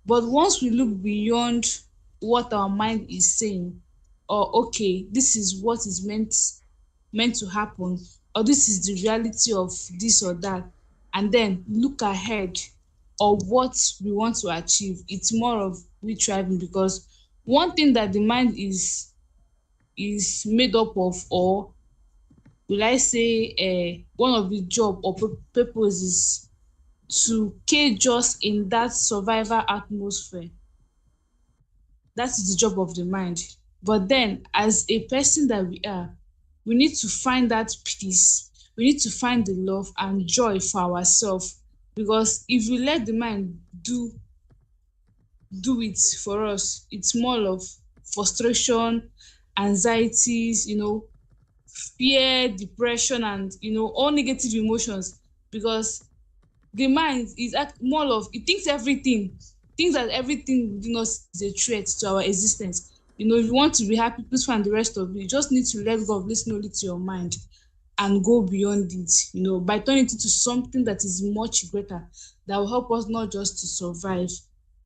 But once we look beyond what our mind is saying, or okay, this is what is meant to happen, or this is the reality of this or that, and then look ahead of what we want to achieve, it's more of we thriving. Because one thing that the mind is made up of, or will I say one of the job or purpose is to cage us in that survival atmosphere. That is the job of the mind. But then, as a person that we are, we need to find that peace. We need to find the love and joy for ourselves. Because if we let the mind do it for us, it's more of frustration, anxieties, fear, depression, and all negative emotions. Because the mind is more of, it thinks everything, thinks that everything within us is a threat to our existence. If you want to be happy, peaceful, and the rest of it, you just need to let go of listening only to your mind and go beyond it, by turning it into something that is much greater, that will help us not just to survive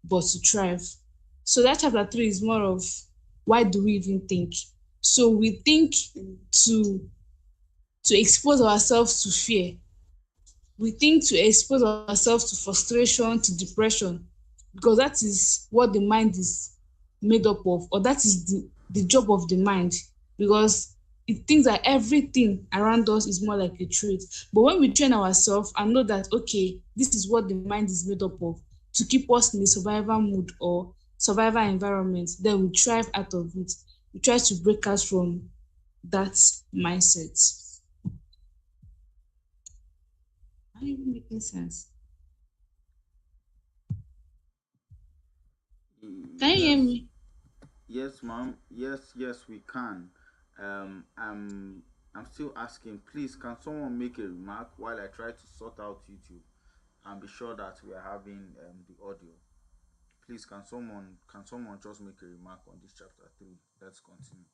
but to thrive. So that chapter 3 is more of, why do we even think? So we think to expose ourselves to fear. We think to expose ourselves to frustration, to depression, because that is what the mind is made up of, or that is the job of the mind. Because it thinks that everything around us is more like a trait. But when we train ourselves and know that, okay, this is what the mind is made up of, to keep us in a survival mood or survival environment, then we thrive out of it. We try to break us from that mindset. Are you even making sense? Can you hear Yes, me? yes, ma'am. Yes, yes, we can. I'm still asking. Please, can someone make a remark while I try to sort out YouTube and be sure that we are having the audio? Please, can someone just make a remark on this chapter 3? Let's continue.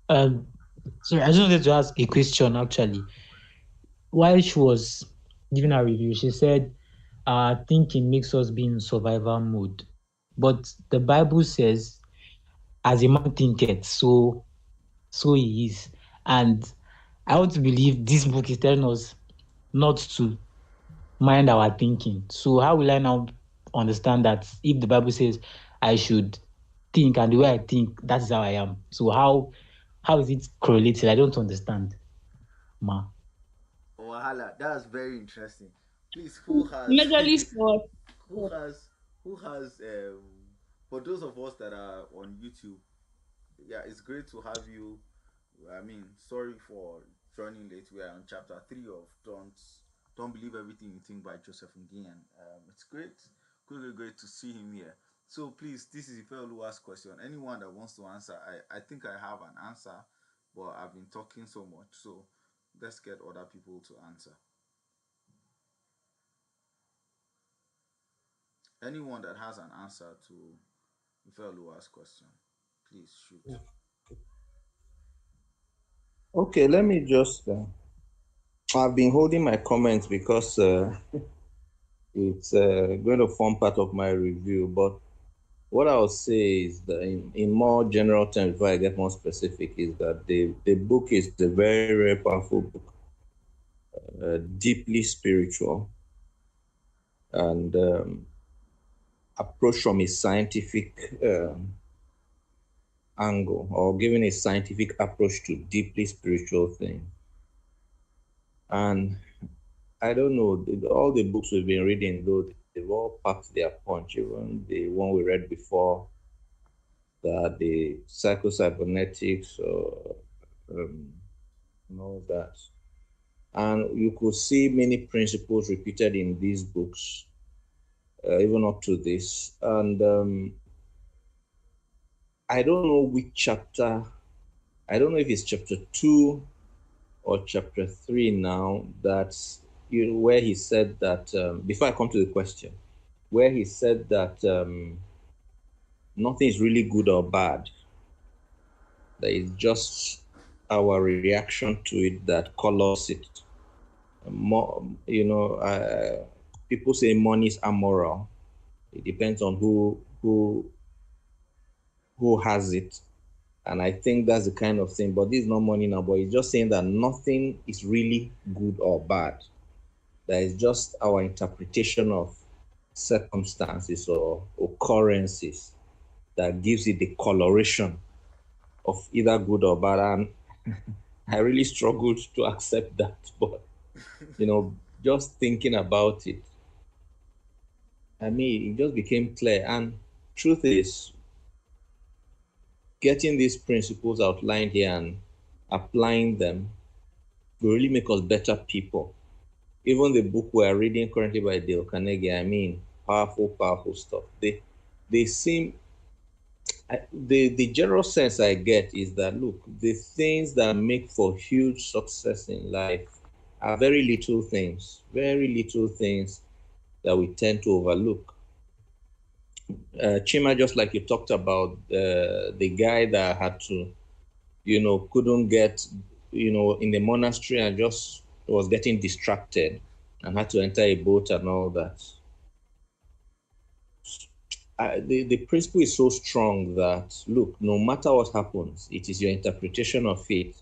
Um, sorry, I just wanted to ask a question actually. While she was giving her review, she said, thinking makes us be in survival mode. But the Bible says, as a man thinketh, so he is. And I want to believe this book is telling us not to mind our thinking. So how will I now understand that if the Bible says I should think and the way I think, that is how I am? So how is it correlated? I don't understand, ma. Wahala, that's very interesting. Please, who has Majorly for who has who has for those of us that are on YouTube, yeah, it's great to have you. I mean, sorry for joining late. We are on chapter 3 of Don't Believe Everything You Think by Joseph Nguyen. It's great to see him here. So please, this is Ife Oluwa's question. Anyone that wants to answer, I think I have an answer, but I've been talking so much, so let's get other people to answer. Anyone that has an answer to Ife Oluwa's question, please shoot. Okay, let me just. I've been holding my comments because it's going to form part of my review. But what I'll say is that, in more general terms, before I get more specific, is that the book is a very, very powerful book, deeply spiritual, and approached from a scientific angle, or giving a scientific approach to deeply spiritual things. And I don't know, all the books we've been reading, though, they've all packed their punch. Even the one we read before, the psycho-cybernetics, or um, and all that. And you could see many principles repeated in these books, even up to this. And I don't know which chapter, I don't know if it's chapter 2 or chapter 3 now, that's where he said that, before I come to the question, where he said that nothing is really good or bad, that it's just our reaction to it that colors it. More, people say money is amoral. It depends on who has it, and I think that's the kind of thing. But this is not money now. But it's just saying that nothing is really good or bad. That is just our interpretation of circumstances or occurrences that gives it the coloration of either good or bad. And I really struggled to accept that. But just thinking about it, I mean, it just became clear. And truth is, getting these principles outlined here and applying them will really make us better people. Even the book we're reading currently by Dale Carnegie, I mean, powerful, powerful stuff. They seem, the general sense I get is that, look, the things that make for huge success in life are very little things that we tend to overlook. Chima, just like you talked about, the guy that had to, couldn't get, in the monastery and just was getting distracted and had to enter a boat and all that. The principle is so strong that, look, no matter what happens, it is your interpretation of it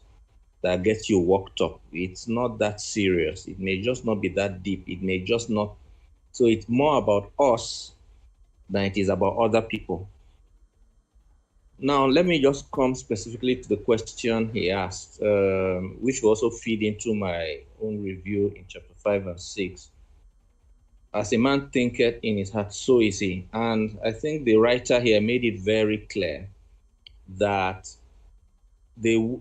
that gets you worked up. It's not that serious. It may just not be that deep. It may just not. So it's more about us than it is about other people. Now, let me just come specifically to the question he asked, which will also feed into my own review in chapter 5 and 6. As a man thinketh in his heart, so is he. And I think the writer here made it very clear that the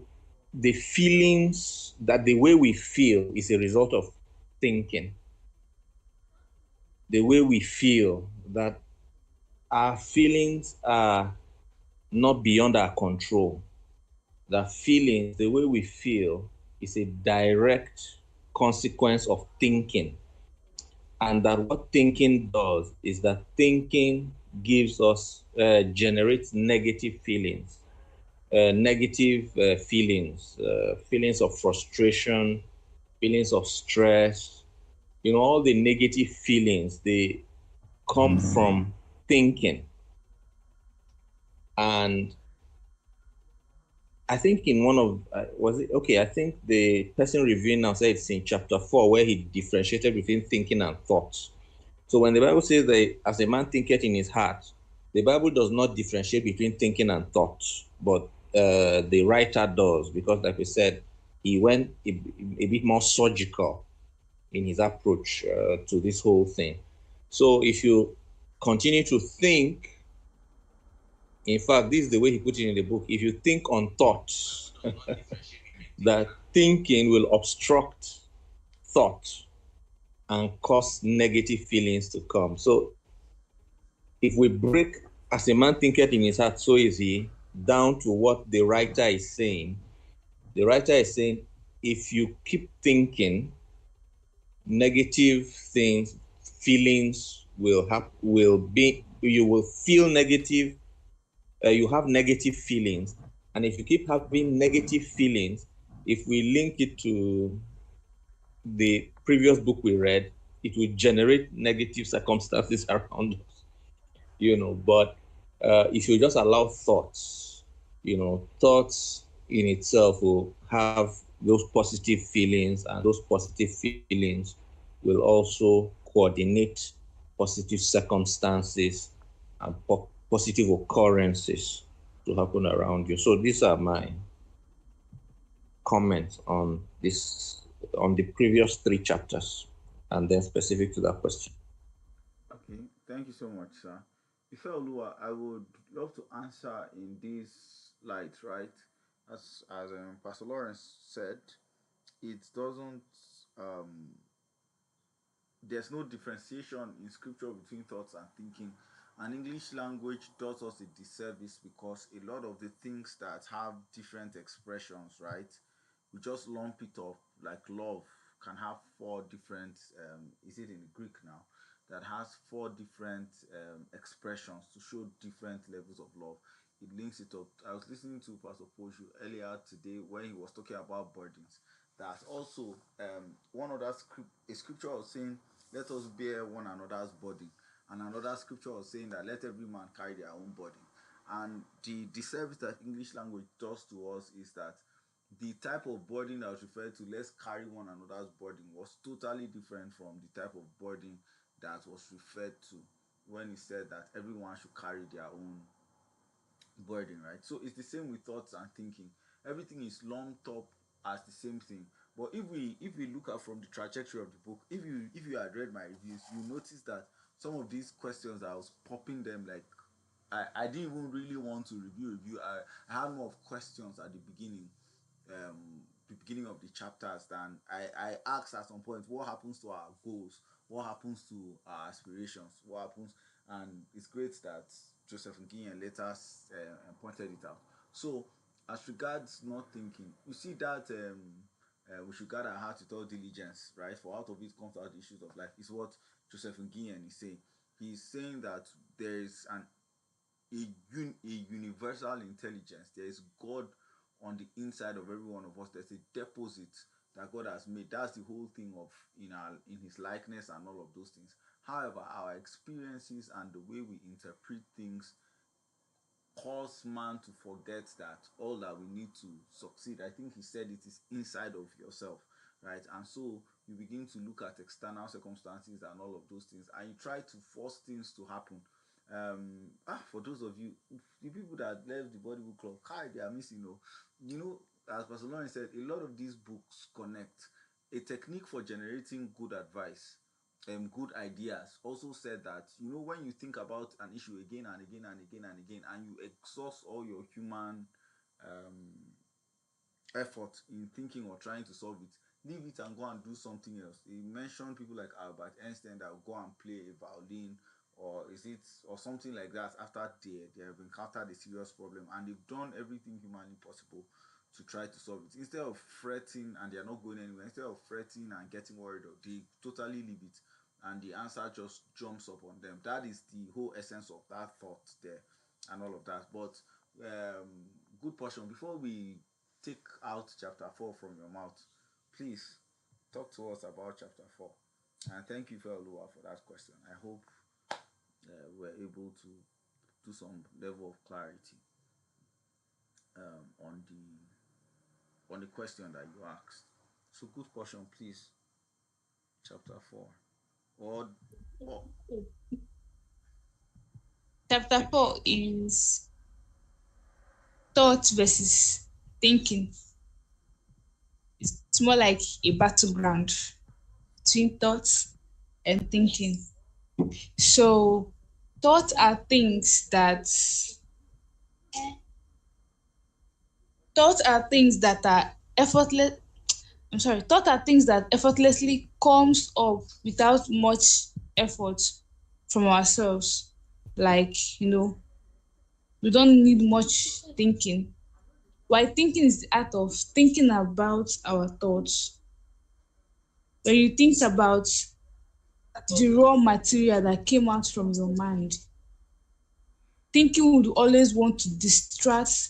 the feelings, that the way we feel is a result of thinking. The way we feel, that our feelings are not beyond our control. That feelings, the way we feel, is a direct consequence of thinking. And that what thinking does is that thinking gives us, generates negative feelings, feelings of frustration, feelings of stress. All the negative feelings, they come from thinking. And I think in one of, was it okay? I think the person reviewing now said it's in chapter 4 where he differentiated between thinking and thoughts. So when the Bible says that as a man thinketh in his heart, the Bible does not differentiate between thinking and thoughts, but the writer does, because, like we said, he went a bit more surgical in his approach to this whole thing. So if you continue to think, in fact, this is the way he put it in the book. If you think on thoughts, that thinking will obstruct thought and cause negative feelings to come. So if we break, as a man thinketh in his heart, so is he, down to what the writer is saying, the writer is saying, if you keep thinking, negative things, feelings will be, you will feel negative, you have negative feelings. And if you keep having negative feelings, if we link it to the previous book we read, it will generate negative circumstances around us, But if you just allow thoughts, thoughts in itself will have those positive feelings, and those positive feelings will also coordinate positive circumstances and positive occurrences to happen around you. So these are my comments on this, on the previous 3 chapters, and then specific to that question. Okay, thank you so much, sir. Ifeoluwa, I would love to answer in this light, right? As Pastor Lawrence said, it doesn't there's no differentiation in scripture between thoughts and thinking. And English language does us a disservice because a lot of the things that have different expressions, right? We just lump it up, like love can have 4 different, is it in Greek now? That has 4 different expressions to show different levels of love. it links it up. I was listening to Pastor Poshu earlier today when he was talking about burdens. That's also one other script. A scripture was saying, "Let us bear one another's burden," and another scripture was saying that let every man carry their own burden. And the service that English language does to us is that the type of burden that was referred to, let's carry one another's burden, was totally different from the type of burden that was referred to when he said that everyone should carry their own burden, right? So it's the same with thoughts and thinking. Everything is lumped up as the same thing. But if we look at from the trajectory of the book, if you had read my reviews, you notice that some of these questions I was popping them like I didn't even really want to review. I had more of questions at the beginning of the chapters than I asked at some point what happens to our goals, what happens to our aspirations, what happens, and it's great that Joseph Nguyen later pointed it out. So as regards not thinking, you see that we should guard our heart with all diligence, right? For out of it comes out the issues of life. Is what Joseph Nguyen is saying. He's saying that there is a universal intelligence. There is God on the inside of every one of us. There's a deposit that God has made. That's the whole thing of in His likeness and all of those things. However, our experiences and the way we interpret things cause man to forget that all that we need to succeed, I think he said, it is inside of yourself, right? And so you begin to look at external circumstances and all of those things, and you try to force things to happen. For those of you, the people that left the bodybuilding club, kai, they are missing. As Pastor Lauren said, a lot of these books connect. A technique for generating good advice, good ideas, also said that when you think about an issue again and again and again and again, and you exhaust all your human um, effort in thinking or trying to solve it, leave it and go and do something else. He mentioned people like Albert Einstein that will go and play a violin, or something like that, after they have encountered a serious problem and they've done everything humanly possible to try to solve it. Instead of fretting and they're not going anywhere, instead of fretting and getting worried, they totally leave it and the answer just jumps up on them. That is the whole essence of that thought there and all of that. But good portion. Before we take out chapter 4 from your mouth, please talk to us about chapter 4. And thank you, Felua, for that question. I hope we're able to do some level of clarity on the question that you asked. So, good portion, please. Chapter 4. Or, or Chapter 4 is thought versus thinking. It's more like a battleground between thoughts and thinking. So thoughts are things that thoughts are things that are effortless. I'm sorry, thoughts are things that effortlessly comes up without much effort from ourselves. Like, we don't need much thinking. While thinking is the art of thinking about our thoughts. When you think about the raw material that came out from your mind, thinking would always want to distract,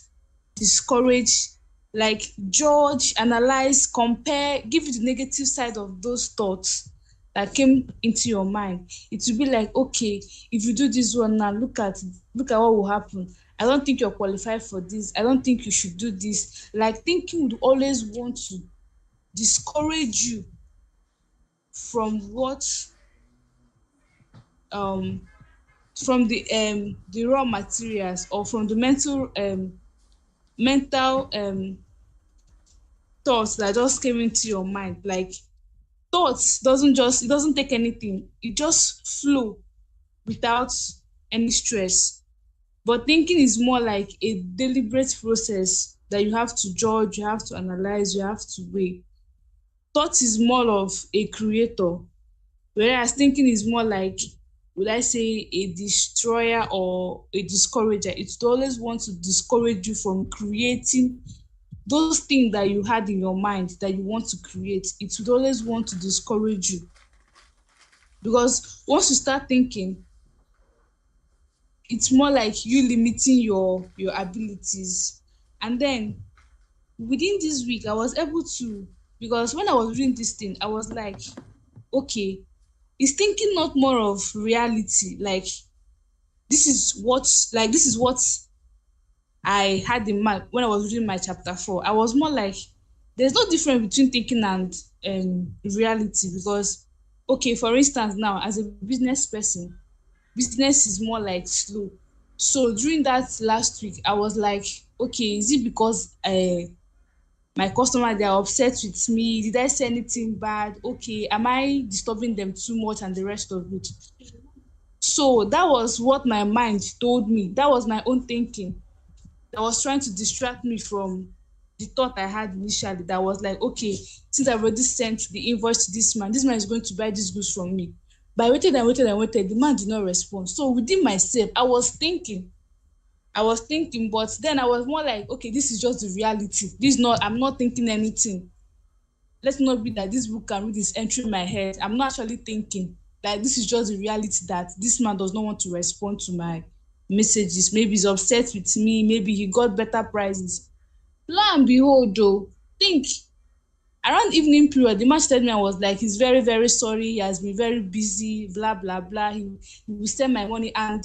discourage, like judge, analyze, compare, give you the negative side of those thoughts that came into your mind. It will be like, okay, if you do this one now, look at what will happen. I don't think you're qualified for this. I don't think you should do this. Like thinking would always want to discourage you from what um the raw materials, or from the mental thoughts that just came into your mind. Like thoughts doesn't take anything, it just flow without any stress. But thinking is more like a deliberate process that you have to judge, you have to analyze, you have to weigh. Thought is more of a creator, whereas thinking is more like, would I say, a destroyer or a discourager. It always wants to discourage you from creating those things that you had in your mind that you want to create. It would always want to discourage you, because once you start thinking, it's more like you limiting your abilities. And then within this week I was able to, because when I was doing this thing I was like, okay, is thinking not more of reality? Like this is what I had in mind when I was reading my chapter 4. I was more like, there's no difference between thinking and reality. Because okay, for instance, now as a business person, business is more like slow. So during that last week I was like, okay, is it because my customer, they are upset with me? Did I say anything bad? Okay, am I disturbing them too much and the rest of it? So that was what my mind told me. That was my own thinking that was trying to distract me from the thought I had initially, that was like, okay, since I've already sent the invoice to this man is going to buy these goods from me. But I waited and waited and waited. The man did not respond. So within myself, I was thinking, but then I was more like, okay, this is just the reality. This is not, I'm not thinking anything. Let's not be that this book can read is entering my head. I'm not actually thinking. Like this is just the reality that this man does not want to respond to my messages. Maybe he's upset with me. Maybe he got better prices. Lo and behold, though, think around evening period, the man told me, I was like, he's very, very sorry. He has been very busy, blah, blah, blah. He will send my money. And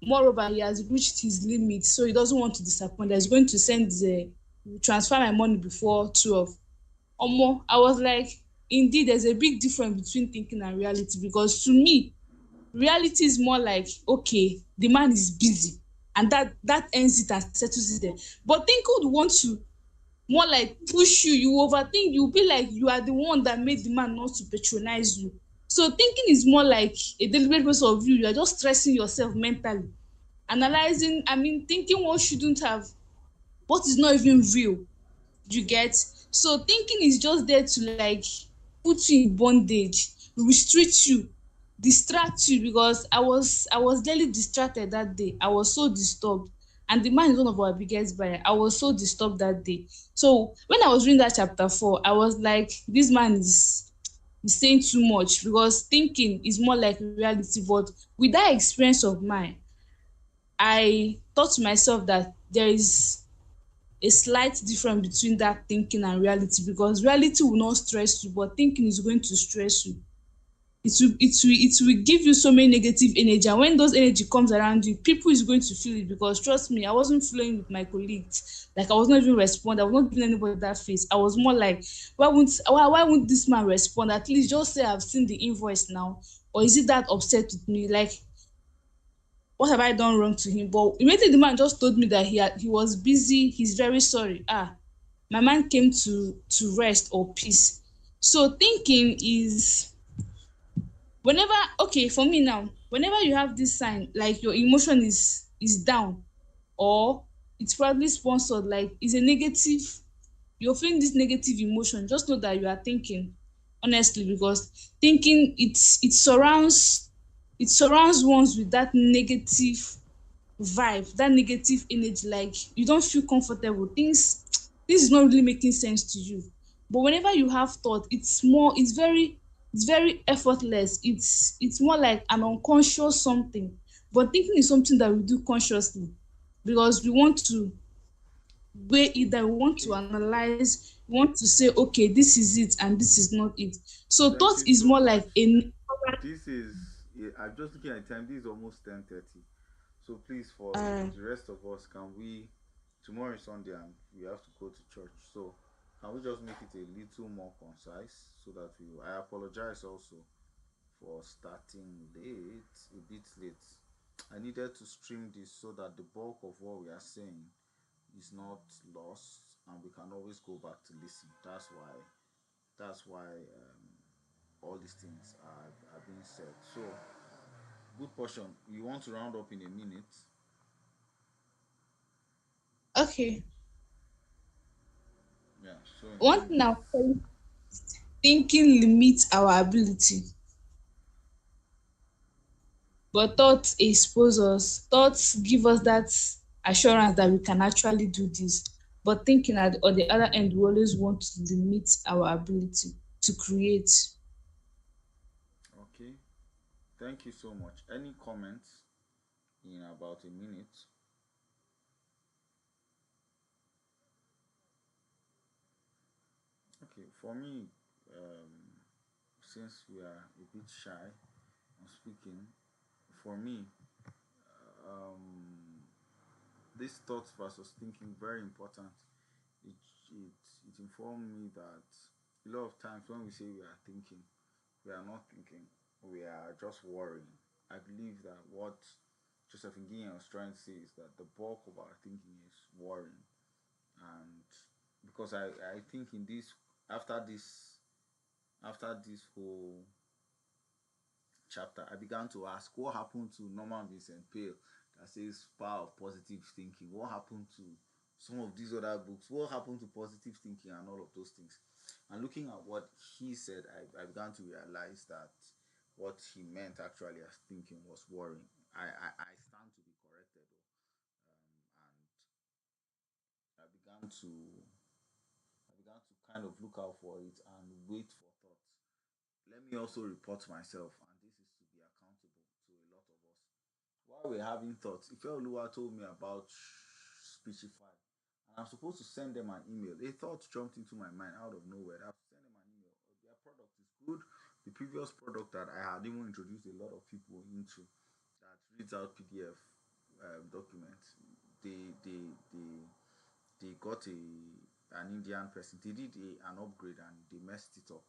moreover, he has reached his limit. So he doesn't want to disappoint. He's going to transfer my money before 12. Omo, I was like, indeed, there's a big difference between thinking and reality. Because to me, reality is more like, okay, the man is busy, and that ends it and settles it there. But thinking would want to more like push you, you overthink, you be like you are the one that made the man not to patronize you. So thinking is more like a deliberate process of you are just stressing yourself mentally, analyzing, I mean, thinking what shouldn't have, what is not even real, you get. So thinking is just there to like put you in bondage, restrict you, distract you. Because I was daily distracted that day. I was so disturbed. And the man is one of our biggest buyer. I was so disturbed that day. So when I was reading that chapter 4, I was like, this man is saying too much. Because thinking is more like reality. But with that experience of mine, I thought to myself that there is a slight difference between that thinking and reality. Because reality will not stress you, but thinking is going to stress you. It will give you so many negative energy, and when those energy comes around you, people is going to feel it. Because trust me, I wasn't flowing with my colleagues. Like I was not even responding. I was not giving anybody that face. I was more like, why won't this man respond? At least just say I've seen the invoice now. Or is it that upset with me? Like, what have I done wrong to him? But immediately the man just told me that he was busy, he's very sorry. My mind came to rest or peace. So thinking is, whenever, okay, for me now, whenever you have this sign, like your emotion is down, or it's probably sponsored, like it's a negative, you're feeling this negative emotion, just know that you are thinking, honestly. Because thinking, it surrounds ones with that negative vibe, that negative energy. Like you don't feel comfortable, things this is not really making sense to you. But whenever you have thought, it's very effortless. It's more like an unconscious something. But thinking is something that we do consciously, because we want to weigh it, that we want to Okay. analyze, we want to say, okay, this is it and this is not it. So thought Thank you is so more much. like a This is, yeah, I'm just looking at time. This is almost 10:30. So please, for uh, the rest of us, can we? Tomorrow is Sunday and we have to go to church. So can we just make it a little more concise so that we? I apologize also for starting late, a bit late. I needed to stream this so that the bulk of what we are saying is not lost and we can always go back to listen. That's why all these things are being said. So, good portion. You want to round up in a minute? okay. Yeah. So in One 10 thing I'll minutes. tell you, thinking limits our ability, but thoughts expose us. Thoughts give us that assurance that we can actually do this. But thinking on the other end, we always want to limit our ability to create. Okay. Thank you so much. Any comments in about a minute. Okay, for me, um, since we are a bit shy on speaking, for me, um, this thought versus thinking very important. It it informed me that a lot of times when we say we are thinking, we are not thinking. We are just worrying. I believe that what Joseph Nguyen was trying to say is that the bulk of our thinking is worrying, and because I think in this after this after this whole chapter, I began to ask what happened to Norman Vincent Peale that says power of positive thinking. What happened to some of these other books? What happened to positive thinking and all of those things? And looking at what he said, I began to realize that what he meant actually as thinking was worrying. I stand to be corrected, and I began to I began to kind of look out for it and wait for thoughts. Let me also report myself, and this is to be accountable to a lot of us. While we're having thoughts, Ifeoluwa told me about Speechify, and I'm supposed to send them an email. A thought jumped into my mind out of nowhere. I have to send them an email. Their product is good. The previous product that I had even introduced a lot of people into that reads out PDF documents. They got an Indian person. They did an upgrade and they messed it up.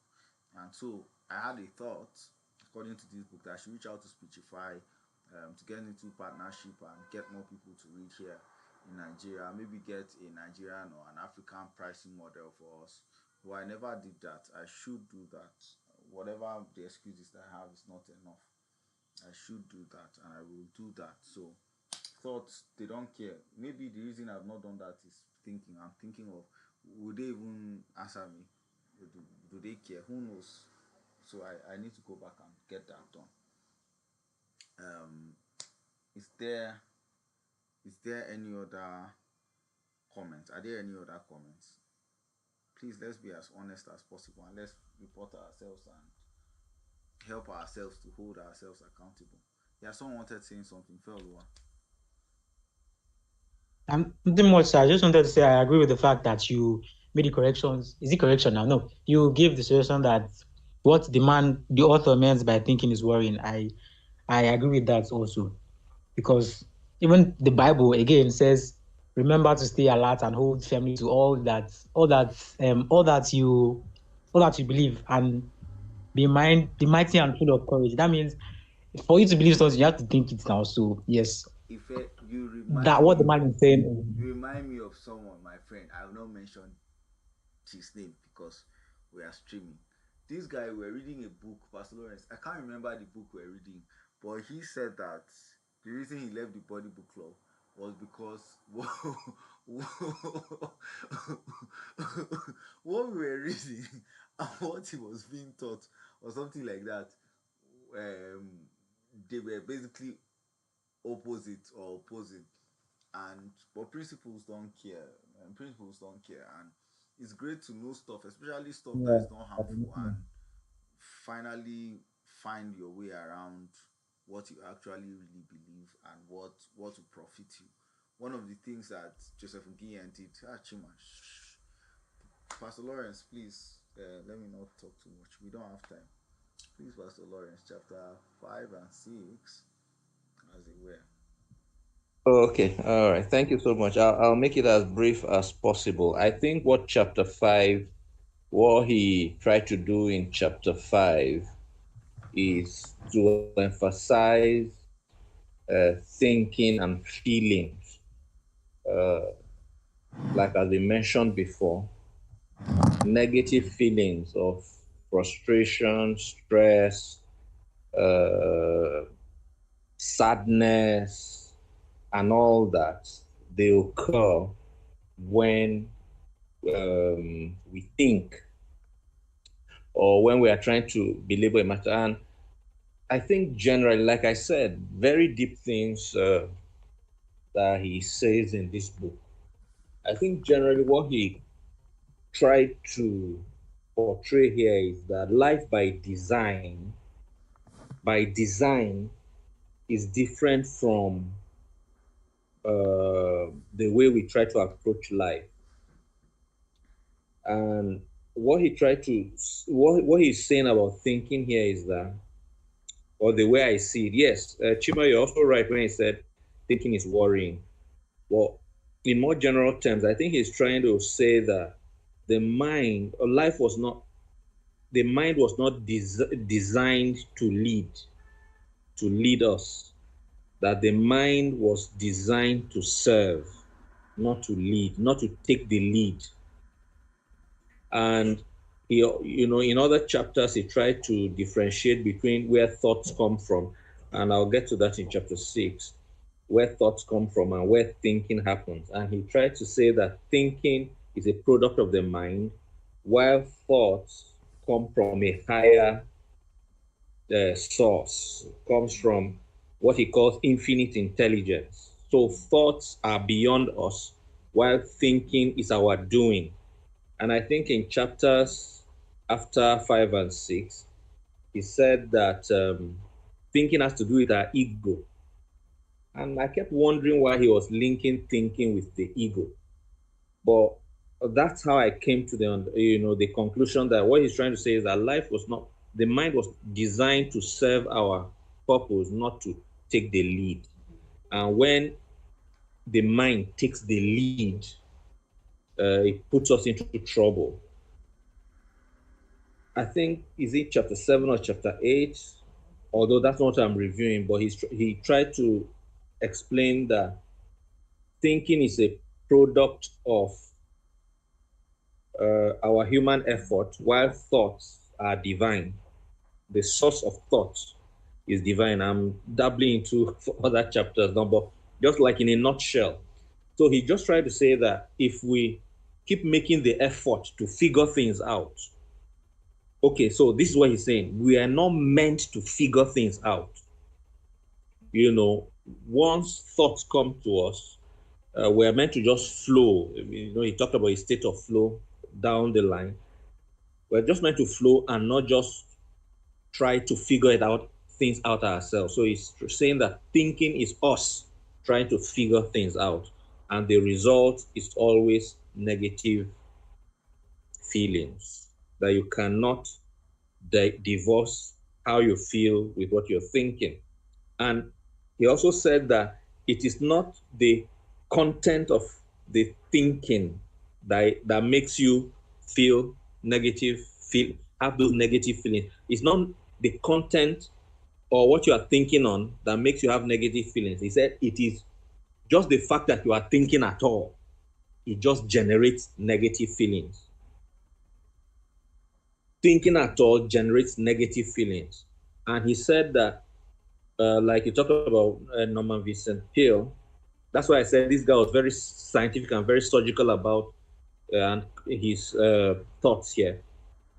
And so I had a thought, according to this book, that I should reach out to Speechify to get into partnership and get more people to read here in Nigeria. Maybe get a Nigerian or an African pricing model for us. But I never did that. I should do that. Whatever the excuses that I have is not enough. I should do that and I will do that. So thoughts they don't care. Maybe the reason I've not done that is thinking. I'm thinking of would they even answer me? Do they care? Who knows? So I need to go back and get that done. Um, is there any other comments? Are there any other comments? Please let's be as honest as possible and let's report ourselves and help ourselves to hold ourselves accountable. Yeah, someone wanted saying something. Fellow. Nothing much, sir. I just wanted to say I agree with the fact that you made the corrections. Is it correction now? No, you gave the suggestion that what the author meant by thinking is worrying. I agree with that also because even the Bible again says, "Remember to stay alert and hold firmly to all that you believe, and be mighty and full of courage." That means for you to believe something, you have to think it now. So yes, If you that remind what the me, man is saying. you remind me of someone, my friend. I will not mention his name because we are streaming. This guy, we're reading a book, Pastor Lawrence. I can't remember the book we're reading, but he said that the reason he left the body book club was because what we were reading and what he was being taught or something like that. Um, they were basically opposite or opposing, and but principles don't care, and principles don't care, and it's great to know stuff, especially stuff that Yeah. is not harmful, and finally find your way around what you actually really believe and what will profit you. One of the things that Joseph Nguyen did, Chima, Pastor Lawrence, please, let me not talk too much, we don't have time. Please, Pastor Lawrence, chapter 5 and 6, as it were. Okay, all right. Thank you so much. I'll make it as brief as possible. I think what chapter 5, what he tried to do in chapter 5 is to emphasize thinking and feelings. Uh, like as we mentioned before, negative feelings of frustration, stress, uh, sadness, and all that, they occur when we think or when we are trying to belabor a matter. And I think generally, like I said, very deep things that he says in this book. I think generally what he tried to portray here is that life by design, is different from the way we try to approach life. And what he tried to, what he's saying about thinking here is that, or the way I see it, yes, Chima, you're also right when he said thinking is worrying. Well, in more general terms, I think he's trying to say that the mind, or life was not, the mind was not designed to lead us. That the mind was designed to serve, not to lead, not to take the lead. And he, in other chapters, he tried to differentiate between where thoughts come from, and I'll get to that in chapter 6, where thoughts come from and where thinking happens. And he tried to say that thinking is a product of the mind, while thoughts come from a higher source, comes from what he calls infinite intelligence. So thoughts are beyond us, while thinking is our doing. And I think in chapters after 5 and 6, he said that thinking has to do with our ego. And I kept wondering why he was linking thinking with the ego. But that's how I came to the conclusion that what he's trying to say is that life was not, the mind was designed to serve our purpose, not to take the lead. And when the mind takes the lead, it puts us into trouble. I think is it chapter 7 or chapter 8, although that's not what I'm reviewing, but he tried to explain that thinking is a product of our human effort, while thoughts are divine. The source of thought is divine. I'm dabbling into other chapters now, but just like in a nutshell. So he just tried to say that if we keep making the effort to figure things out, okay, so this is what he's saying. We are not meant to figure things out. Once thoughts come to us, we're meant to just flow. He talked about a state of flow down the line. We're just meant to flow and not just try to figure it out, things out ourselves. So he's saying that thinking is us trying to figure things out, and the result is always negative feelings, that you cannot divorce how you feel with what you're thinking. And he also said that it is not the content of the thinking that makes you feel negative, have those negative feelings. It's not the content or what you are thinking on that makes you have negative feelings. He said it is just the fact that you are thinking at all. It just generates negative feelings. Thinking at all generates negative feelings. And he said that, like you talked about Norman Vincent Peale, that's why I said this guy was very scientific and very surgical about and his thoughts here.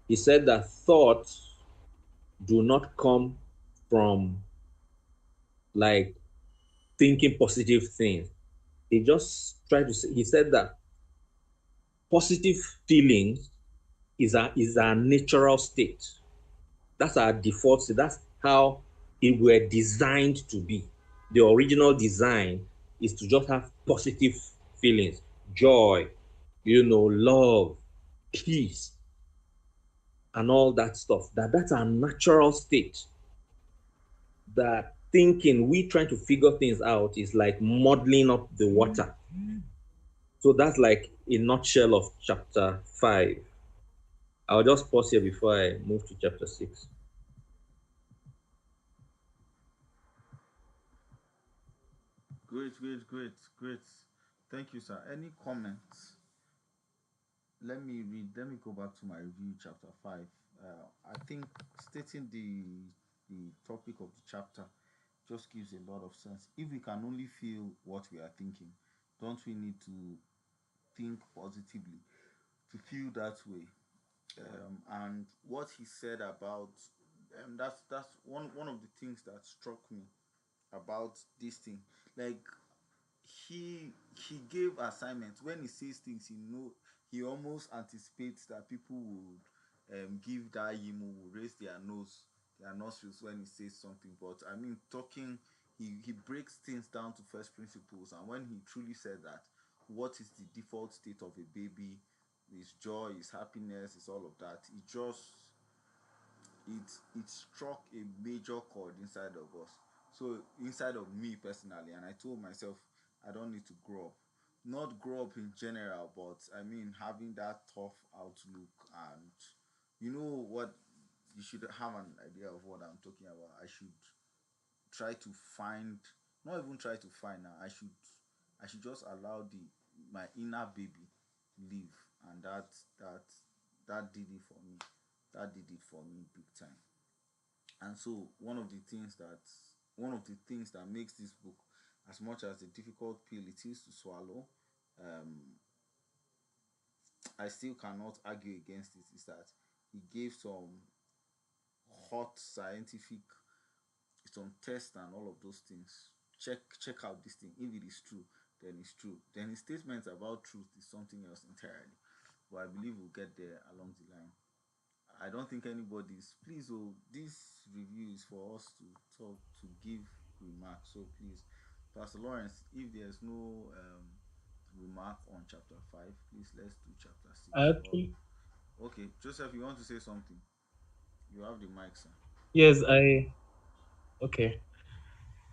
He said that thoughts do not come from like thinking positive things. He just tried to say, he said that positive feelings is our natural state. That's our default state. That's how it were designed to be. The original design is to just have positive feelings, joy, love, peace, and all that stuff. That's our natural state. That thinking, we trying to figure things out is like modeling up the water. So that's like a nutshell of chapter 5. I'll just pause here before I move to chapter 6. Great, great, great, great. Thank you, sir. Any comments? Let me read. Let me go back to my review, chapter 5. I think stating the topic of the chapter just gives a lot of sense. If we can only feel what we are thinking, don't we need to think positively to feel that way? And what he said about that's one of the things that struck me about this thing. Like he gave assignments. When he says things, he almost anticipates that people would give that yimu, will raise their nostrils when he says something. But I mean, talking, he breaks things down to first principles, and when he truly said that what is the default state of a baby, his joy, his happiness, is all of that, it just it struck a major chord inside of us. So inside of me personally, and I told myself I don't need to grow up. Not grow up in general, but I mean having that tough outlook, and you know what, you should have an idea of what I'm talking about. I should try to find, not even try to find now, I should just allow the my inner baby live, and that that did it for me. That did it for me big time. And so one of the things that makes this book, as much as the difficult pill it is to swallow, um I still cannot argue against it, is that he gave hot scientific, some tests and all of those things. Check out this thing. If it is true, then it's true. Then his statements about truth is something else entirely. But I believe we'll get there along the line. I don't think anybody's, please, oh, this review is for us to talk, to give remarks. So please, Pastor Lawrence, if there's no remark on chapter 5, please let's do chapter 6. Or Actually, okay, Joseph, you want to say something? You have the mic, sir. yes, okay.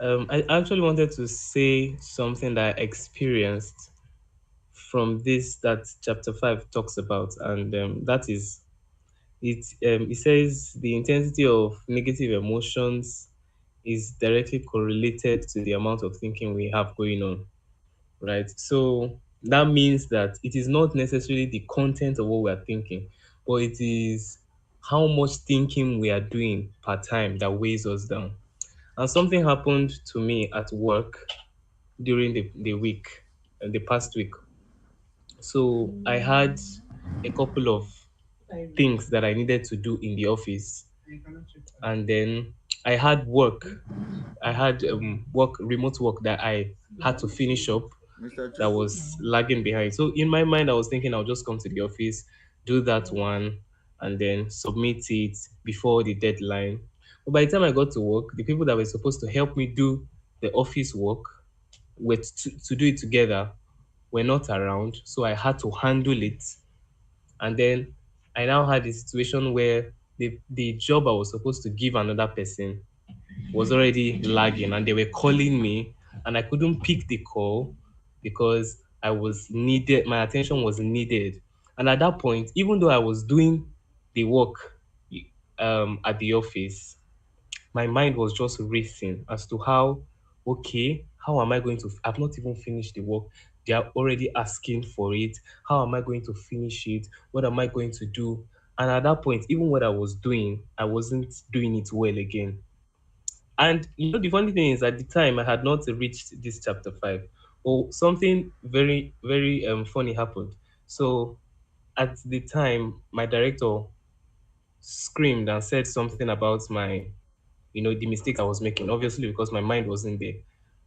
I actually wanted to say something that I experienced from this that chapter 5 talks about, and that is it. It says the intensity of negative emotions is directly correlated to the amount of thinking we have going on, right? So that means that it is not necessarily the content of what we are thinking, but it is how much thinking we are doing per time that weighs us down. And something happened to me at work during the week, the past week. So I had a couple of things that I needed to do in the office, and then I had work. I had remote work that I had to finish up Mr. that Joseph. was lagging behind. So in my mind, I was thinking I'll just come to the office, do that one, and then submit it before the deadline. But by the time I got to work, the people that were supposed to help me do the office work were to do it together were not around. So I had to handle it. And then I now had a situation where the job I was supposed to give another person was already lagging and they were calling me and I couldn't pick the call because I was needed, my attention was needed. And at that point, even though I was doing the work at the office, my mind was just racing as to how, okay, how am I going to, I've not even finished the work. They are already asking for it. How am I going to finish it? What am I going to do? And at that point, even what I was doing, I wasn't doing it well again. And the funny thing is, at the time, I had not reached this chapter 5. Or something very, very funny happened. So at the time, my director screamed and said something about the mistakes I was making, obviously, because my mind wasn't there.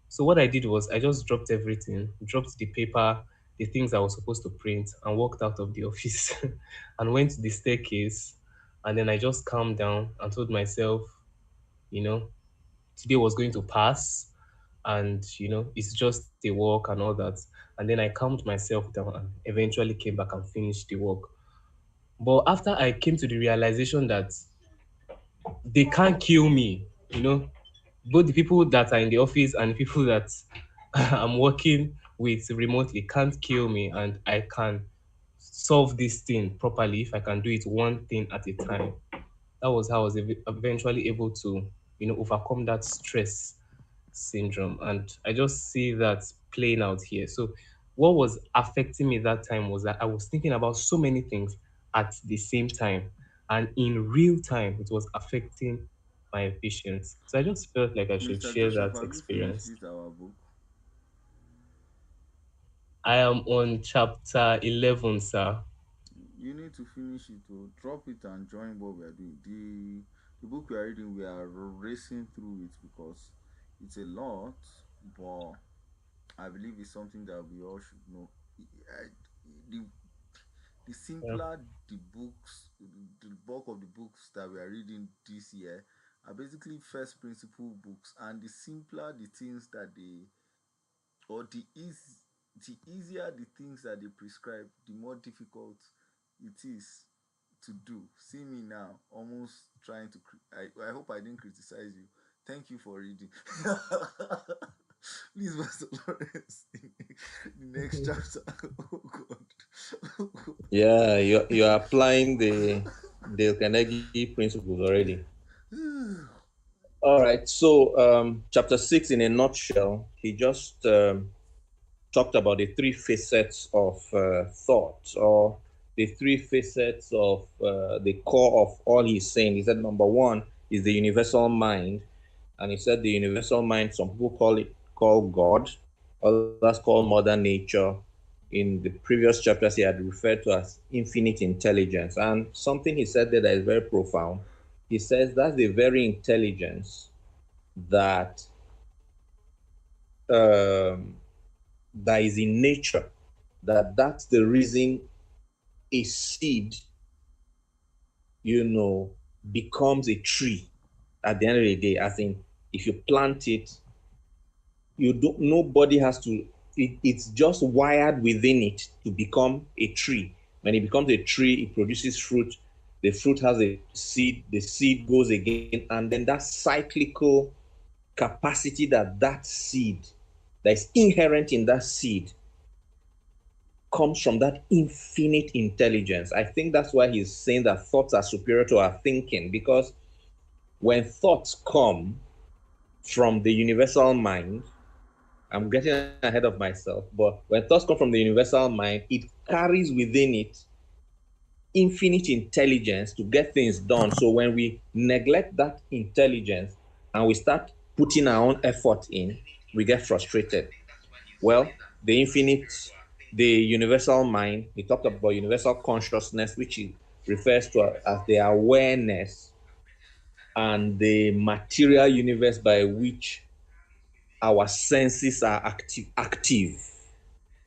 So what I did was I just dropped everything, dropped the paper, the things I was supposed to print, and walked out of the office and went to the staircase. And then I just calmed down and told myself, you know, today was going to pass and it's just a walk and all that. And then I calmed myself down and eventually came back and finished the work. But after I came to the realization that they can't kill me, both the people that are in the office and the people that I'm working with remotely can't kill me, and I can solve this thing properly if I can do it one thing at a time. That was how I was eventually able to overcome that stress syndrome. And I just see that playing out here. So what was affecting me that time was that I was thinking about so many things at the same time, and in real time it was affecting my patients. So I just felt like I should Mr. share Joseph, that have you finished experience. this our book? I am on chapter 11, sir. You need to finish it, to drop it and join what we are doing. The book we are reading, we are racing through it because it's a lot, but I believe it's something that we all should know. The the Yeah. simpler the books, the bulk of the books that we are reading this year, are basically first principle books, and the simpler the things that they, or the easier the things that they prescribe, the more difficult it is to do. See me now, almost trying to. I hope I didn't criticize you. Thank you for reading. Please, Pastor Lawrence, the next chapter. Oh God. Oh God. Yeah, you're applying the Dale Carnegie principles already. All right. So, chapter 6, in a nutshell, he just talked about the three facets of thought, or the three facets of the core of all he's saying. He said number one is the universal mind, and he said the universal mind, some people call God, others call mother nature. In the previous chapters, he had referred to as infinite intelligence, and something he said there that is very profound. He says that's the very intelligence that um, that is in nature, that's the reason a seed, becomes a tree at the end of the day. As in, if you plant it, you don't nobody has to, it's just wired within it to become a tree. When it becomes a tree, it produces fruit. The fruit has a seed, the seed goes again, and then that cyclical capacity, that seed, that is inherent in that seed, comes from that infinite intelligence. I think that's why he's saying that thoughts are superior to our thinking, because when thoughts come from the universal mind, I'm getting ahead of myself, but when thoughts come from the universal mind, it carries within it infinite intelligence to get things done. So when we neglect that intelligence and we start putting our own effort in, we get frustrated. Well, the infinite, the universal mind, he talked about universal consciousness, which he refers to as the awareness and the material universe by which our senses are active.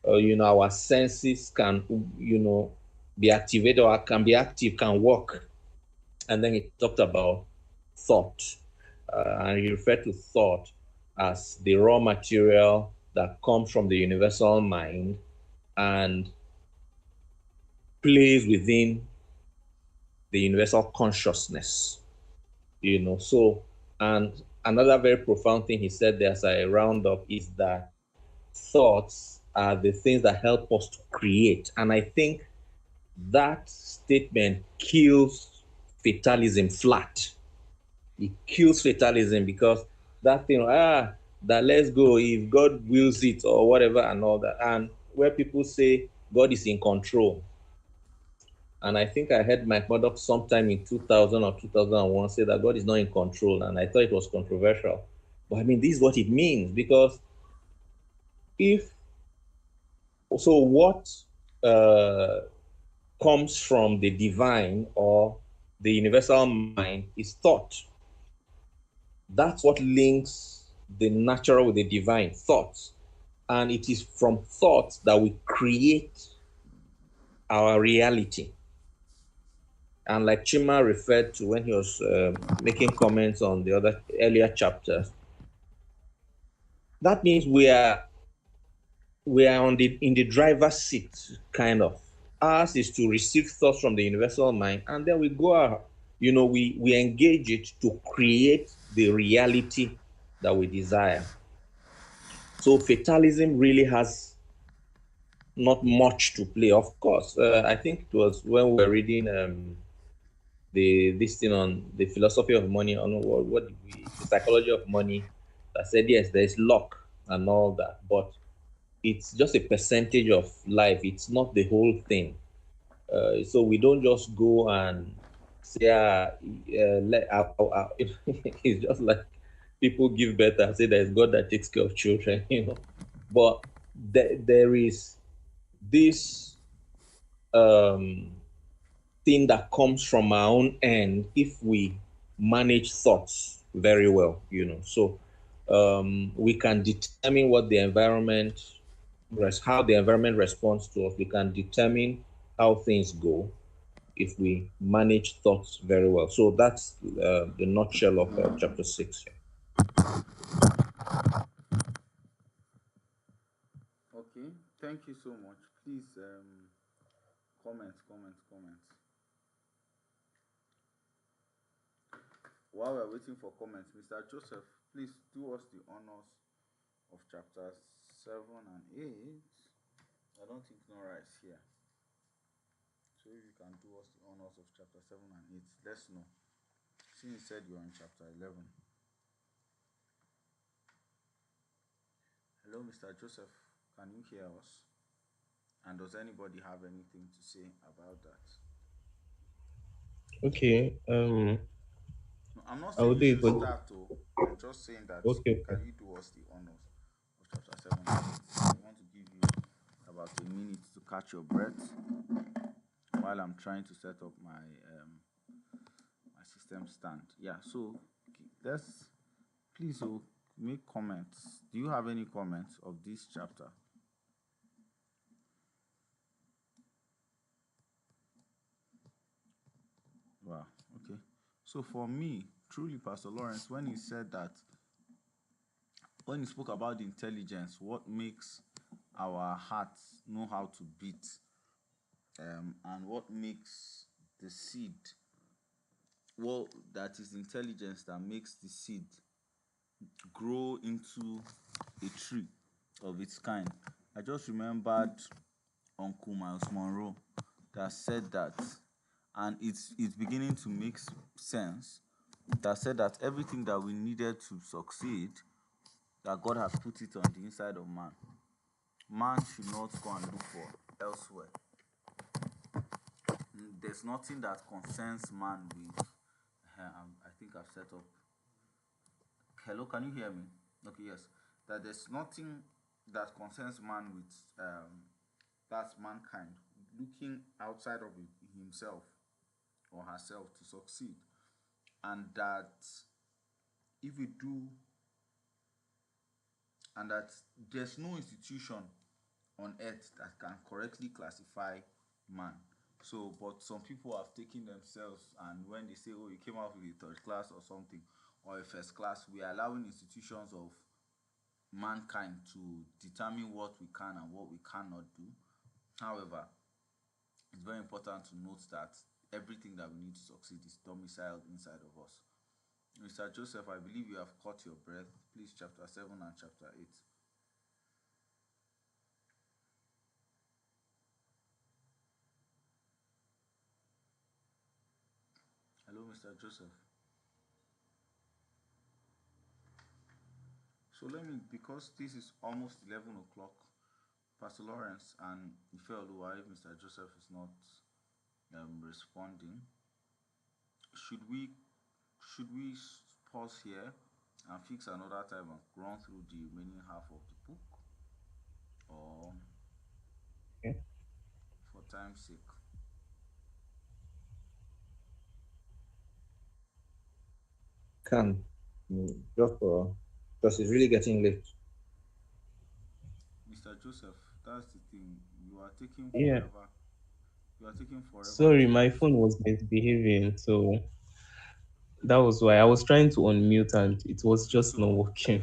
Our senses can, be activated or can be active, can work. And then he talked about thought, and he referred to thought as the raw material that comes from the universal mind and plays within the universal consciousness. So, and another very profound thing he said there as I round up is that thoughts are the things that help us to create. And I think that statement kills fatalism flat. It kills fatalism, because that thing, that let's go if God wills it or whatever and all that. And where people say God is in control. And I think I heard Mike Murdoch sometime in 2000 or 2001 say that God is not in control. And I thought it was controversial. But I mean, this is what it means, because if so, what uh, comes from the divine or the universal mind is thought. That's what links the natural with the divine, thoughts. And it is from thoughts that we create our reality. And like Chima referred to when he was making comments on the other earlier chapters, that means we are in the driver's seat, kind of. Ours is to receive thoughts from the universal mind, and then we go out, we engage it to create the reality that we desire. So fatalism really has not much to play. Of course, I think it was when we were reading this thing on the philosophy of money, on the psychology of money, that said yes, there's luck and all that, but it's just a percentage of life. It's not the whole thing. So we don't just go and say, it's just like people give birth and say there's God that takes care of children, But there is this um, thing that comes from our own end if we manage thoughts very well, So we can determine what the environment, how the environment responds to us. We can determine how things go. if we manage thoughts very well. So that's the nutshell of chapter 6. Okay, thank you so much. Please comment, comment, comment. While we're waiting for comments, Mr. Joseph, please do us the honors of chapters 7 and 8. I don't think Nora is here. So if you can do us the honors of chapter 7 and 8, let's know. Since you said you're in chapter 11. Hello, Mr. Joseph. Can you hear us? And does anybody have anything to say about that? Okay. No, I'm not I will saying you do it, should but start, oh. I'm just saying that okay, can okay. you do us the honors of chapter 7 and 8? I want to give you about a minute to catch your breath while I'm trying to set up my system stand. Yeah, so let's please make comments. Do you have any comments of this chapter? Wow, okay. So for me, truly, Pastor Lawrence, when he spoke about the intelligence, what makes our hearts know how to beat, and what makes the seed, well, that is intelligence that makes the seed grow into a tree of its kind. I just remembered Uncle Miles Monroe that said that, and it's beginning to make sense. That said that everything that we needed to succeed, that God has put it on the inside of man. Man should not go and look for elsewhere. There's nothing that concerns man with. I think I've set up. Hello, can you hear me? Okay, yes. That there's nothing that concerns man with that's mankind looking outside of himself or herself to succeed, and that if we do, and that there's no institution on earth that can correctly classify man. So, but some people have taken themselves, and when they say, "Oh, you came out with a third class or something, or a first class," we are allowing institutions of mankind to determine what we can and what we cannot do. However, it's very important to note that everything that we need to succeed is domiciled inside of us. Mr. Joseph, I believe you have caught your breath. Please, chapter 7 and chapter 8. Hello, Mr. Joseph. So let me, because this is almost 11 o'clock, Pastor Lawrence and Ifeoluwa, if Mr. Joseph is not responding, should we pause here and fix another time and run through the remaining half of the book, or Okay. for time's sake? Can just for because it's really getting late. Mr. Joseph, that's the thing. You are taking Yeah. forever. You are taking forever Sorry, to my phone was misbehaving, so that was why I was trying to unmute and it was okay. just not So working.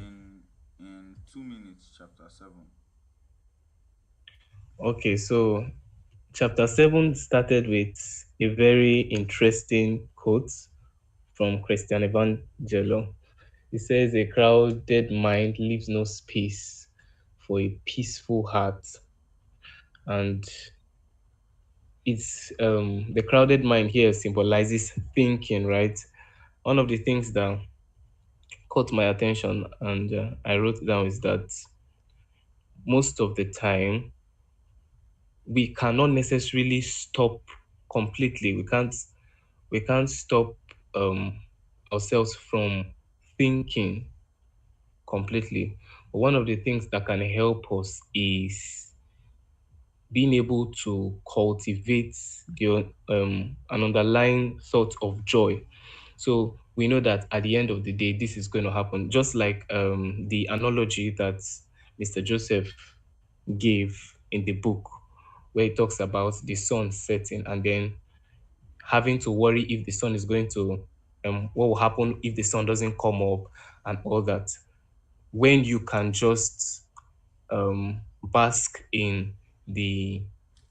in 2 minutes, chapter 7. Okay, so chapter 7 started with a very interesting quote from Christian Evangelo. It says, "A crowded mind leaves no space for a peaceful heart." And it's the crowded mind here symbolizes thinking, right? One of the things that caught my attention and I wrote down is that most of the time we cannot necessarily stop completely. We can't stop um, ourselves from thinking completely. But one of the things that can help us is being able to cultivate an underlying thought of joy. So we know that at the end of the day, this is going to happen. Just like the analogy that Mr. Joseph gave in the book, where he talks about the sun setting and then having to worry if the sun is going to, what will happen if the sun doesn't come up and all that. When you can just bask in the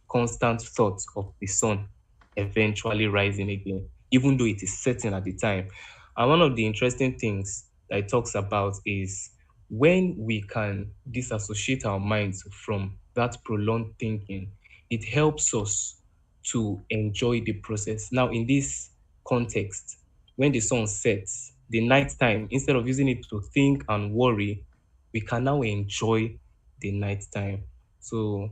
constant thought of the sun eventually rising again, even though it is certain at the time. And one of the interesting things that it talks about is when we can disassociate our minds from that prolonged thinking, it helps us to enjoy the process. Now, in this context, when the sun sets, the night time, instead of using it to think and worry, we can now enjoy the night time. So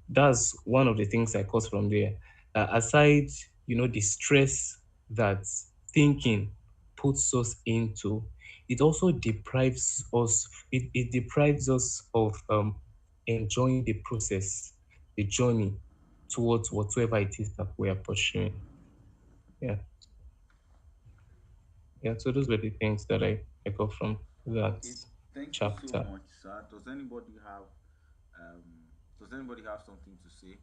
that's one of the things I caught from there. Aside, the stress that thinking puts us into, it also deprives us. It deprives us of enjoying the process, the journey towards whatever it is that we are pursuing. Yeah, yeah. So those were the things that I got from that Okay, thank you so chapter. much, sir. Um does anybody have something to say?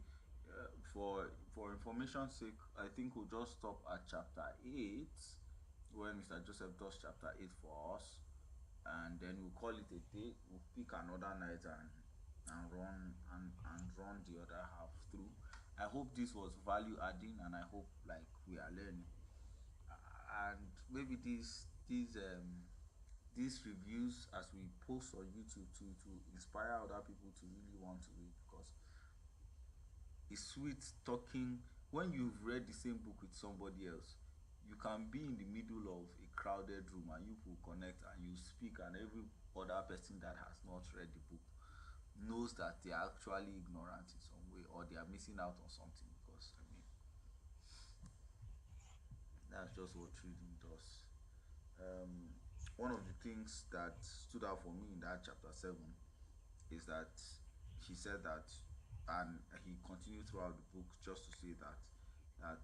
For information's sake, I think we'll just stop at chapter 8 when Mr. Joseph does chapter 8 for us, and then we'll call it a day. We'll pick another night and run the other half through. I hope this was value adding, and I hope like we are learning. And maybe these reviews as we post on YouTube to inspire other people to really want to read, because it's sweet talking when you've read the same book with somebody else. You can be in the middle of a crowded room and you will connect and you speak, and every other person that has not read the book knows that they are actually ignorant in some way, or they are missing out on something, because I mean that's just what reading does. um, One of the things that stood out for me in that chapter 7 is that he said that, and he continued throughout the book just to say that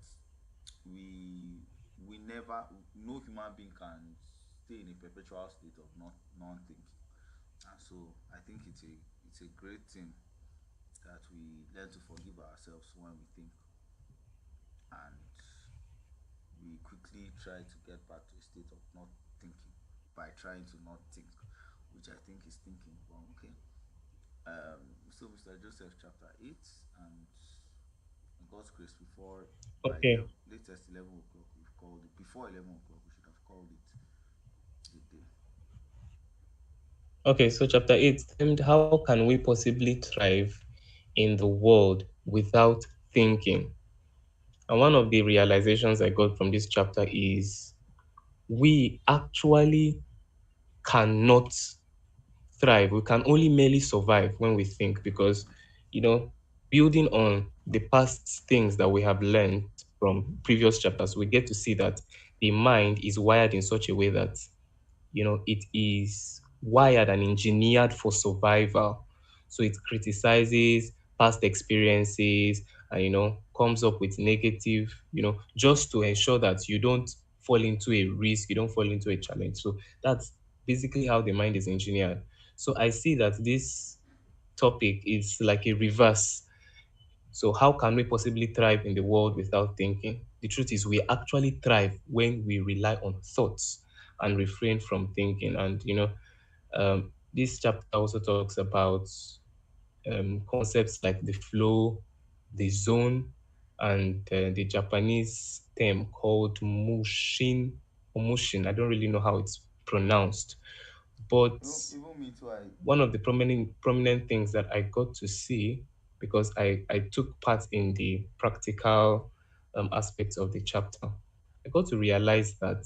we we never, no human being can stay in a perpetual state of not non-thinking. And so I think it's a great thing that we learn to forgive ourselves when we think, and we quickly try to get back to a state of not thinking by trying to not think, which I think is thinking wrong. Okay. So Mr. Joseph, chapter 8, and in God's grace, before by Okay. 11, latest 11 o'clock, we've called it. Before 11 o'clock, we should have called it a day. Okay, so chapter 8 themed how can we possibly thrive in the world without thinking? And one of the realizations I got from this chapter is we actually cannot thrive. We can only merely survive when we think because, you know, building on the past things that we have learned from previous chapters, we get to see that the mind is wired in such a way that it is wired and engineered for survival. So it criticizes past experiences and comes up with negative, just to ensure that you don't fall into a risk, you don't fall into a challenge. So that's basically how the mind is engineered. So I see that this topic is like a reverse. So how can we possibly thrive in the world without thinking? The truth is we actually thrive when we rely on thoughts and refrain from thinking. And this chapter also talks about concepts like the flow, the zone, and the Japanese term called mushin or mushin. I don't really know how it's pronounced, but Even me too. I one of the prominent things that I got to see because I took part in the practical aspects of the chapter, I got to realize that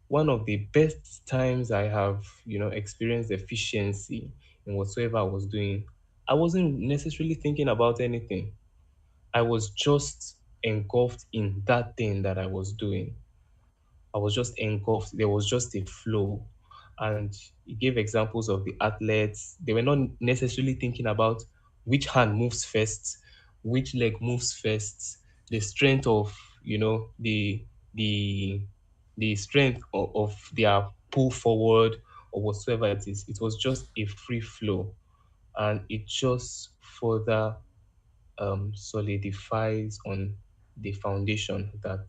one of the best times I have, experienced efficiency in whatsoever I was doing, I wasn't necessarily thinking about anything. I was just engulfed in that thing that I was doing. I was just engulfed. There was just a flow. And he gave examples of the athletes. They were not necessarily thinking about which hand moves first, which leg moves first, the strength of, the the strength of their pull forward or whatsoever it is. It was just a free flow. And it just further solidifies on the foundation that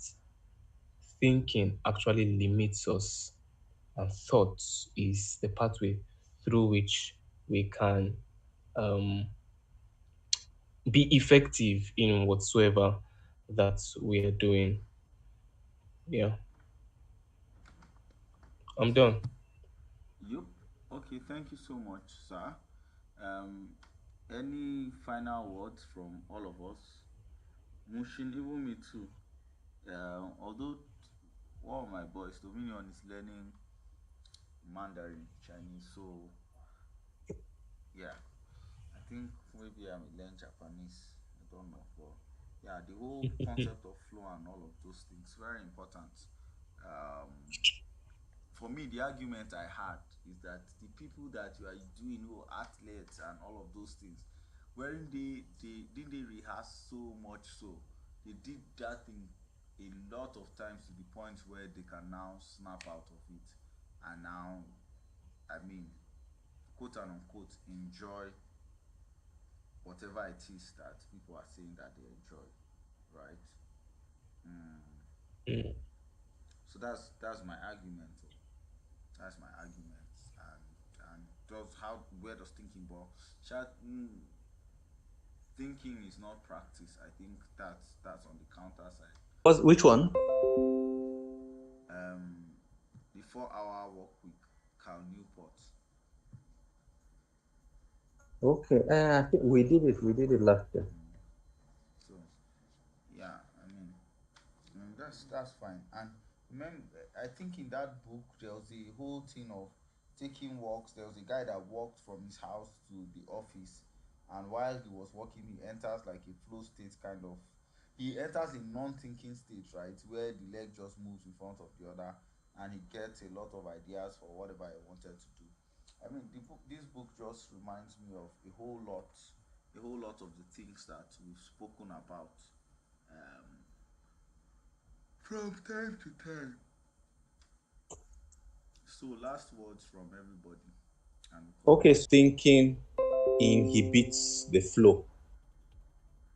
thinking actually limits us, and thoughts is the pathway through which we can um, be effective in whatsoever that we are doing. Yeah, I'm done. Yup. Okay, thank you so much, sir. Um, any final words from all of us? Mushin, even me too. Although one of my boys, Dominion, is learning Mandarin Chinese, so yeah, I think maybe I may learn Japanese. I don't know, but yeah, the whole concept of flow and all of those things very important. Um, for me, the argument I had is that the people that you are doing, athletes and all of those things, wherein they didn't they rehearse so much, so they did that thing a lot of times to the point where they can now snap out of it, and now, I mean, quote and unquote, enjoy whatever it is that people are saying that they enjoy, right? Mm. Mm, So that's my argument. Oh. That's my argument, and does how where does thinking, but thinking is not practice. I think that's on the counter side. Which one? Um, the 4 hour work week, Cal Newport. Okay, I think we did it. We did it last year. Mm. So yeah, I mean, that's fine. And remember, I think in that book there was the whole thing of taking walks. There was a guy that walked from his house to the office, and while he was walking, he enters like a flow state kind of. He enters a non-thinking state, right, where the leg just moves in front of the other, and he gets a lot of ideas for whatever he wanted to do. I mean, this book just reminds me of a whole lot of the things that we've spoken about. Um, from time to time. So, last words from everybody, and we call Okay, it. so thinking inhibits the flow.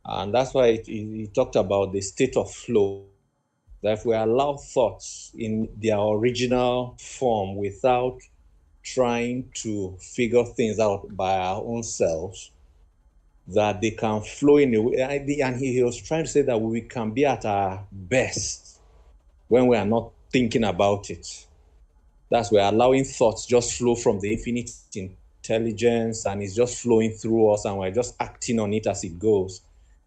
And that's why it talked about the state of flow. That if we allow thoughts in their original form without trying to figure things out by our own selves, that they can flow in a way. And he was trying to say that we can be at our best when we are not thinking about it. That's where allowing thoughts just flow from the infinite intelligence and it's just flowing through us and we're just acting on it as it goes.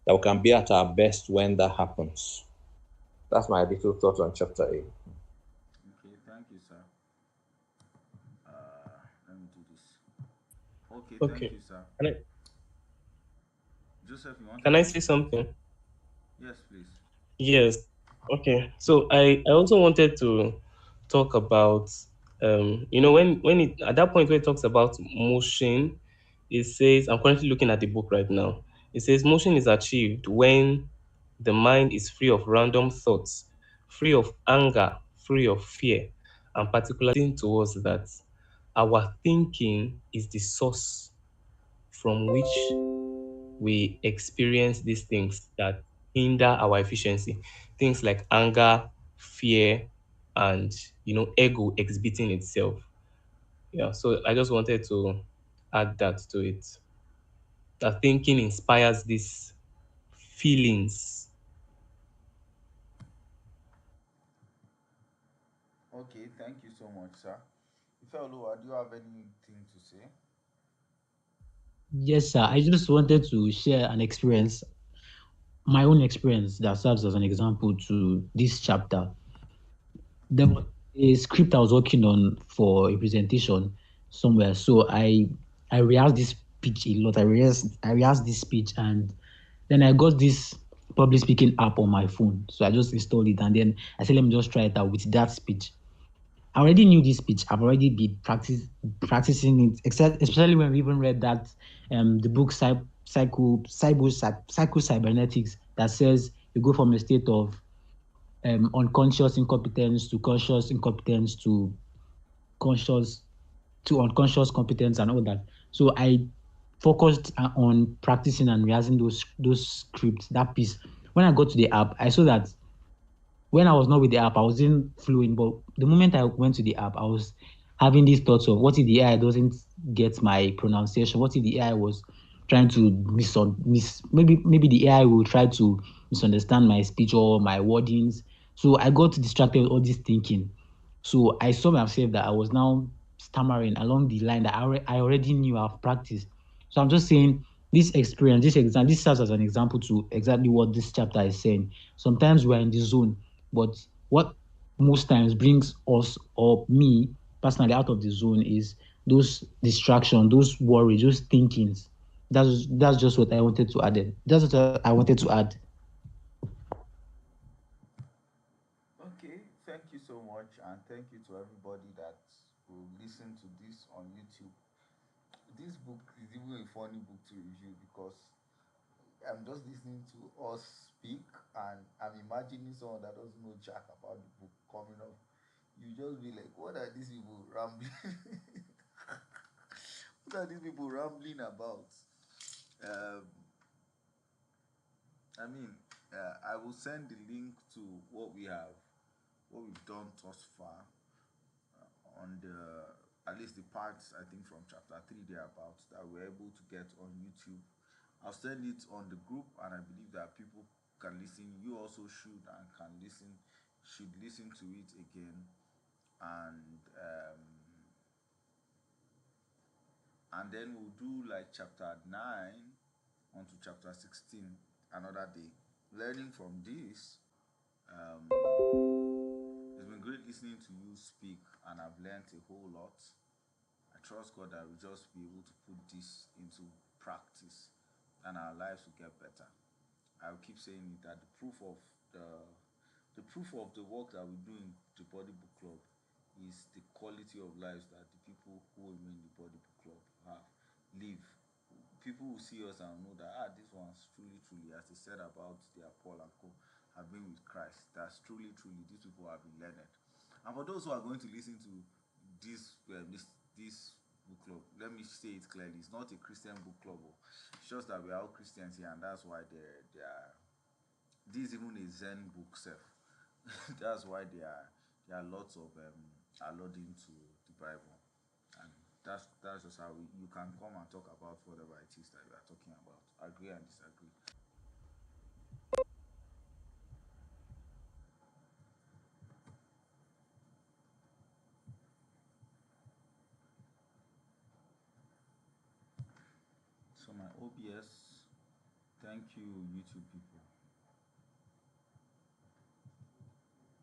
That we can be at our best when that happens. That's my little thought on chapter 8. Okay, thank you, sir. Let me do this. Okay, thank okay. you, sir. Can I Joseph, you can wanted I to say say something? something? Yes, please. Yes. Okay. So I also wanted to talk about when it at that point where it talks about motion, it says I'm currently looking at the book right now. It says motion is achieved when the mind is free of random thoughts, free of anger, free of fear, and particularly towards that our thinking is the source from which we experience these things that hinder our efficiency. Things like anger, fear, and ego exhibiting itself. Yeah. So I just wanted to add that to it. That thinking inspires these feelings. Okay, thank you so much, sir. Ifeoluwa, do you have anything to say? Yes, sir. I just wanted to share an experience, my own experience that serves as an example to this chapter. There was a script I was working on for a presentation somewhere. So I rehearsed this speech a lot. I rehearsed this speech, and then I got this public speaking app on my phone. So I just installed it, and then I said, let me just try it out with that speech. I already knew this speech. I've already been practicing it, except especially when we even read that the book Psycho Cybernetics that says you go from a state of unconscious incompetence to conscious incompetence to conscious unconscious competence and all that. So I focused on practicing and rehearsing those scripts, that piece when I got to the app, I saw that when I was not with the app, I wasn't fluent. But the moment I went to the app, I was having these thoughts of what if the AI doesn't get my pronunciation? What if the AI was trying to maybe the AI will try to misunderstand my speech or my wordings. So I got distracted with all this thinking. So I saw myself that I was now stammering along the line that I already knew I've practiced. So I'm just saying this experience, this exam, this serves as an example to exactly what this chapter is saying. Sometimes we're in the zone, but what most times brings us or me personally out of the zone is those distractions, those worries, those thinkings. That's just what I wanted to add. That's what I wanted to add. Okay, thank you so much, and thank you to everybody that will listen to this on YouTube. This book is even a funny book to review because I'm just listening to us speak, and I'm imagining someone that doesn't know jack about the book coming up. You just be like, what are these people rambling? What are these people rambling about? Um, I mean, I will send the link to what we've done thus far on the at least the parts I think from chapter 3 thereabouts that we're able to get on YouTube. I'll send it on the group, and I believe that people can listen. You also should and can listen, should listen to it again, and then we'll do like chapter 9 onto chapter 16 another day. Learning from this, um, it's been great listening to you speak, and I've learned a whole lot. I trust God that we'll just be able to put this into practice and our lives will get better. I'll keep saying it that the proof of the work that we do in the Body Book Club is the quality of lives that the people who remain in the Body Book Club have live. People will see us and know that these ones truly, as they said about their Paul and Co, have been with Christ. That's truly these people have been learned. And for those who are going to listen to this book club, let me say it clearly: it's not a Christian book club. Oh. It's just that we are all Christians here, and that's why they are. This is even a Zen book, self. That's why there are lots of alluding to the Bible, and that's just how you can come and talk about whatever it is that you are talking about. Agree and disagree. So my OBS, thank you, YouTube people.